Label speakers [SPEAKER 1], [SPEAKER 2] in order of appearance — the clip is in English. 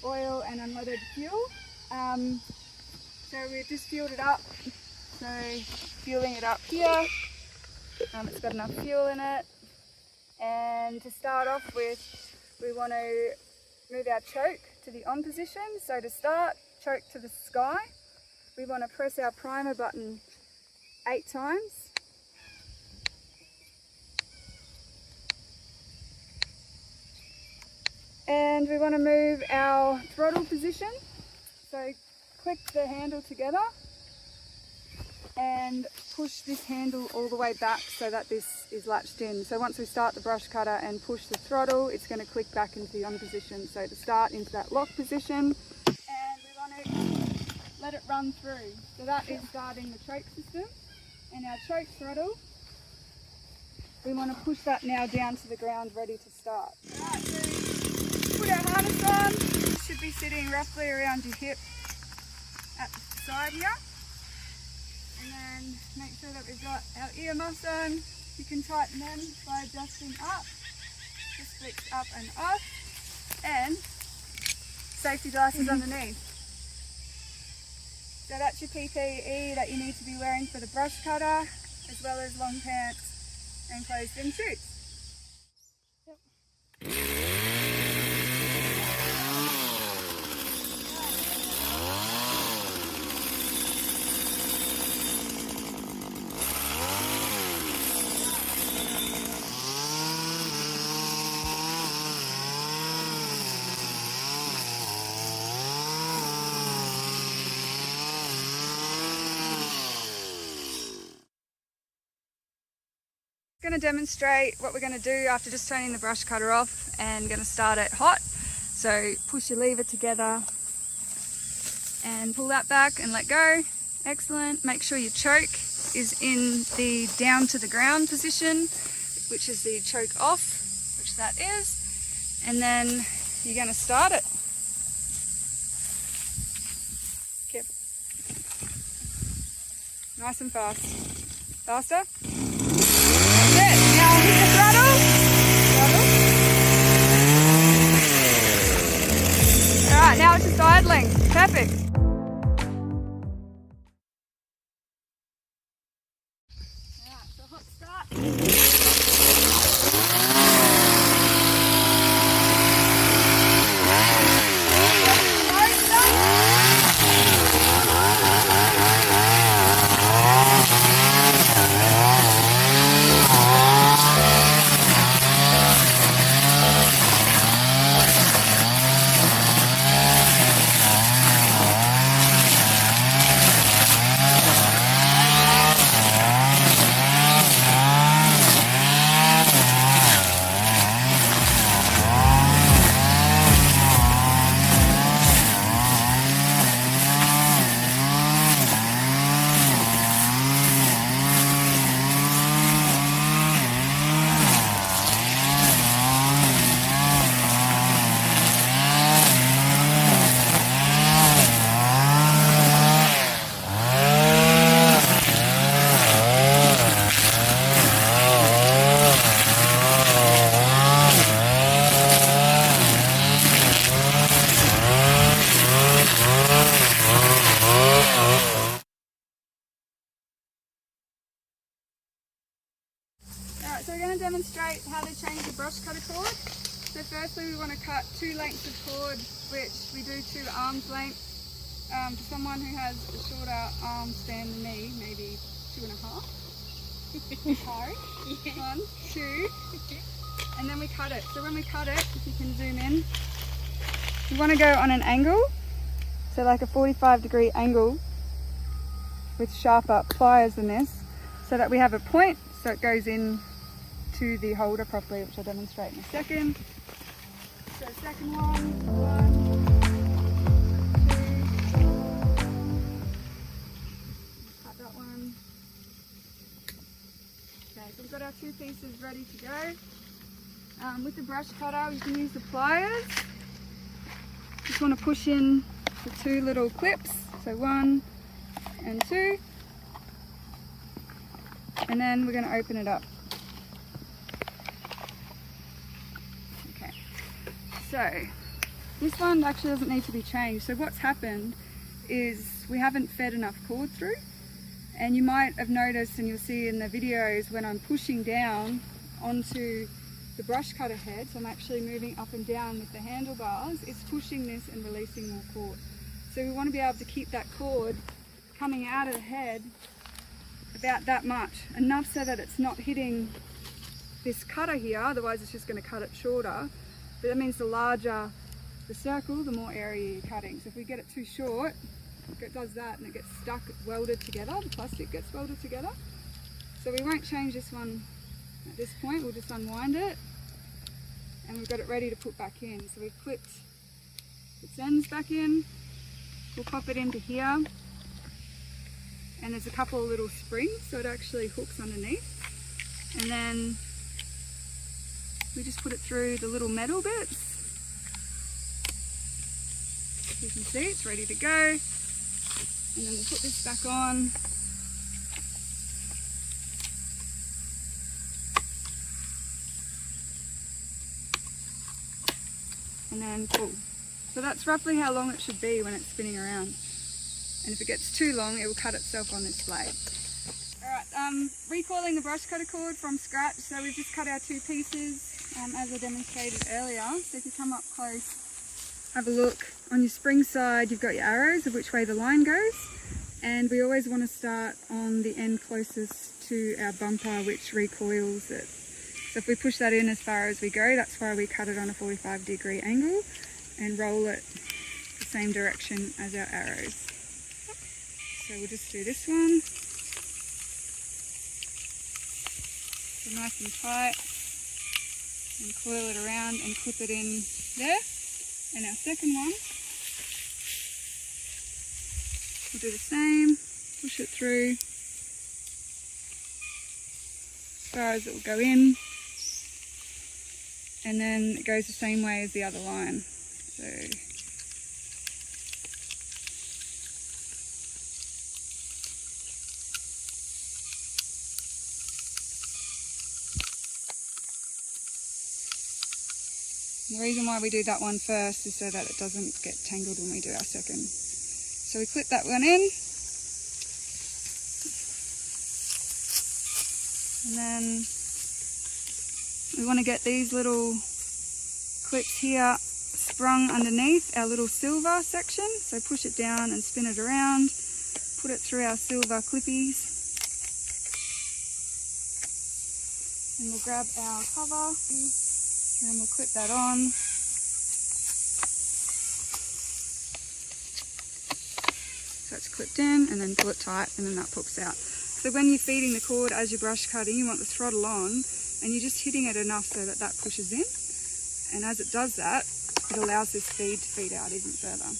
[SPEAKER 1] oil and unleaded fuel. So we've just fueled it up. So fueling it up here. It's got enough fuel in it. And to start off with, we want to move our choke to the on position. So to start, choke to the sky. We want to press our primer button 8 times. And we want to move our throttle position. So click the handle together and push this handle all the way back so that this is latched in. So once we start the brush cutter and push the throttle, it's going to click back into the on position. So to start into that lock position, and we want to let it run through. So that is starting the choke system. And our choke throttle, we want to push that now down to the ground, ready to start. Alright, so put our harness on. It should be sitting roughly around your hip at the side here. And then make sure that we've got our earmuffs on. You can tighten them by adjusting up. Just flicks up and off. And safety glasses underneath. So that's your PPE that you need to be wearing for the brush cutter, as well as long pants and closed-in shoes. I'm going to demonstrate what we're going to do after just turning the brush cutter off and going to start it hot. So push your lever together and pull that back and let go. Excellent. Make sure your choke is in the down to the ground position, which is the choke off, which that is. And then you're going to start it. Keep nice and fast. Faster. Now hit the throttle. Alright, now it's just idling. Perfect. Alright, so hot start. So we're going to demonstrate how to change the brush cutter cord. So firstly we want to cut 2 lengths of cord, which we do 2 arms length. For someone who has a shorter arm span than me, maybe 2.5. Hikari. Yeah. 1, 2. And then we cut it. So when we cut it, if you can zoom in, you want to go on an angle, so like a 45-degree angle with sharper pliers than this, so that we have a point, so it goes in to the holder properly, which I'll demonstrate in a second. So second one, 1, 2, cut that one. Okay, so we've got our 2 pieces ready to go. With the brush cutter, you can use the pliers. Just want to push in the 2 little clips, so 1 and 2, and then we're going to open it up. So This one actually doesn't need to be changed. So what's happened is we haven't fed enough cord through, and you might have noticed, and you'll see in the videos, when I'm pushing down onto the brush cutter head, so I'm actually moving up and down with the handlebars, it's pushing this and releasing more cord. So we want to be able to keep that cord coming out of the head about that much, enough so that it's not hitting this cutter here, otherwise it's just going to cut it shorter. But that means the larger the circle, the more area you're cutting. So if we get it too short, it does that and it gets stuck, welded together, the plastic gets welded together. So we won't change this one at this point, we'll just unwind it, and we've got it ready to put back in. So we've clipped its ends back in, we'll pop it into here, and there's a couple of little springs so it actually hooks underneath, and then we just put it through the little metal bits. You can see it's ready to go, and then we'll put this back on. And then pull. So that's roughly how long it should be when it's spinning around. And if it gets too long, it will cut itself on this blade. Alright, recoiling the brush cutter cord from scratch. So we've just cut our two pieces as I demonstrated earlier. So if you come up close, have a look. On your spring side, you've got your arrows of which way the line goes. And we always want to start on the end closest to our bumper, which recoils it. So if we push that in as far as we go, that's why we cut it on a 45-degree angle and roll it the same direction as our arrows. So we'll just do this one. So nice and tight, and coil it around and clip it in there. And our second one, we'll do the same, push it through as far as it will go in. And then it goes the same way as the other line. So the reason why we do that one first is so that it doesn't get tangled when we do our second. So we clip that one in, and then we want to get these little clips here sprung underneath our little silver section. So push it down and spin it around, put it through our silver clippies, and we'll grab our cover and we'll clip that on. So it's clipped in, and then pull it tight, and then that pops out. So when you're feeding the cord as you're brush cutting, you want the throttle on, and you're just hitting it enough so that that pushes in. And as it does that, it allows this feed to feed out even further.